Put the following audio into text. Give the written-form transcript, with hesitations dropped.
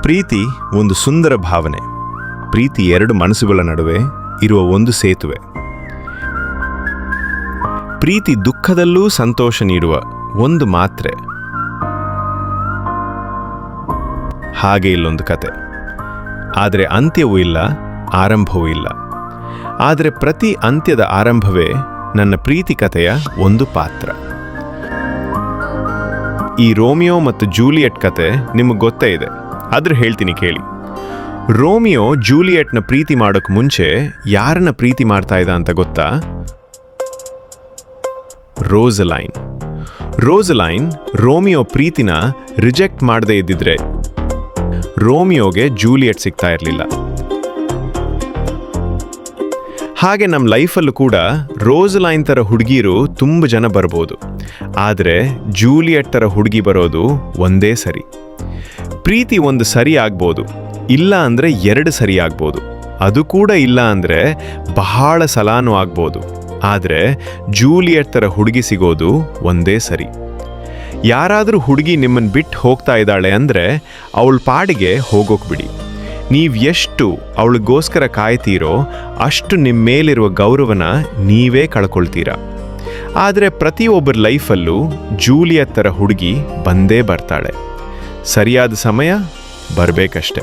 ಪ್ರೀತಿ ಒಂದು ಸುಂದರ ಭಾವನೆ. ಪ್ರೀತಿ ಎರಡು ಮನಸ್ಸುಗಳ ನಡುವೆ ಇರುವ ಒಂದು ಸೇತುವೆ. ಪ್ರೀತಿ ದುಃಖದಲ್ಲೂ ಸಂತೋಷ ನೀಡುವ ಒಂದು ಮಾತ್ರೆ. ಹಾಗೆ ಇಲ್ಲೊಂದು ಕತೆ. ಆದರೆ ಅಂತ್ಯವೂ ಇಲ್ಲ, ಆರಂಭವೂ ಇಲ್ಲ. ಆದರೆ ಪ್ರತಿ ಅಂತ್ಯದ ಆರಂಭವೇ ನನ್ನ ಪ್ರೀತಿ ಕಥೆಯ ಒಂದು ಪಾತ್ರ. ಈ ರೋಮಿಯೋ ಮತ್ತು ಜೂಲಿಯೆಟ್ ಕತೆ ನಿಮಗೆ ಗೊತ್ತೇ ಇದೆ, ಆದರೂ ಹೇಳ್ತೀನಿ ಕೇಳಿ. ರೋಮಿಯೋ ಜೂಲಿಯೆಟ್ನ ಪ್ರೀತಿ ಮಾಡೋಕ್ಕೆ ಮುಂಚೆ ಯಾರನ್ನ ಪ್ರೀತಿ ಮಾಡ್ತಾ ಇದ್ದ ಅಂತ ಗೊತ್ತಾ? ರೋಸಲೈನ್. ರೋಸಲೈನ್ ರೋಮಿಯೋ ಪ್ರೀತಿನ ರಿಜೆಕ್ಟ್ ಮಾಡದೇ ಇದ್ದಿದ್ರೆ ರೋಮಿಯೋಗೆ ಜೂಲಿಯೆಟ್ ಸಿಗ್ತಾ ಇರಲಿಲ್ಲ. ಹಾಗೆ ನಮ್ಮ ಲೈಫಲ್ಲೂ ಕೂಡ ರೋಸಲೈನ್ ಥರ ಹುಡುಗಿರು ತುಂಬ ಜನ ಬರ್ಬೋದು, ಆದರೆ ಜೂಲಿಯೆಟ್ ಥರ ಹುಡುಗಿ ಬರೋದು ಒಂದೇ ಸರಿ. ಪ್ರೀತಿ ಒಂದು ಸರಿ ಆಗ್ಬೋದು, ಇಲ್ಲ ಅಂದರೆ ಎರಡು ಸರಿ ಆಗ್ಬೋದು, ಅದು ಕೂಡ ಇಲ್ಲ ಅಂದರೆ ಬಹಳ ಸಲಾನೂ ಆಗ್ಬೋದು. ಆದರೆ ಜೂಲಿಯೆಟ್ ಥರ ಹುಡುಗಿ ಸಿಗೋದು ಒಂದೇ ಸರಿ. ಯಾರಾದರೂ ಹುಡುಗಿ ನಿಮ್ಮನ್ನು ಬಿಟ್ಟು ಹೋಗ್ತಾ ಇದ್ದಾಳೆ ಅಂದರೆ ಅವಳ ಪಾಡಿಗೆ ಹೋಗೋಕೆ ಬಿಡಿ. ನೀವು ಎಷ್ಟು ಅವಳಿಗೋಸ್ಕರ ಕಾಯ್ತೀರೋ ಅಷ್ಟು ನಿಮ್ಮ ಮೇಲಿರುವ ಗೌರವನ ನೀವೇ ಕಳ್ಕೊಳ್ತೀರಾ. ಆದರೆ ಪ್ರತಿಯೊಬ್ಬರ ಲೈಫಲ್ಲೂ ಜೂಲಿಯೆಟ್ ಥರ ಹುಡುಗಿ ಬಂದೇ ಬರ್ತಾಳೆ. ಸರಿಯಾದ ಸಮಯ ಬರಬೇಕಷ್ಟೆ.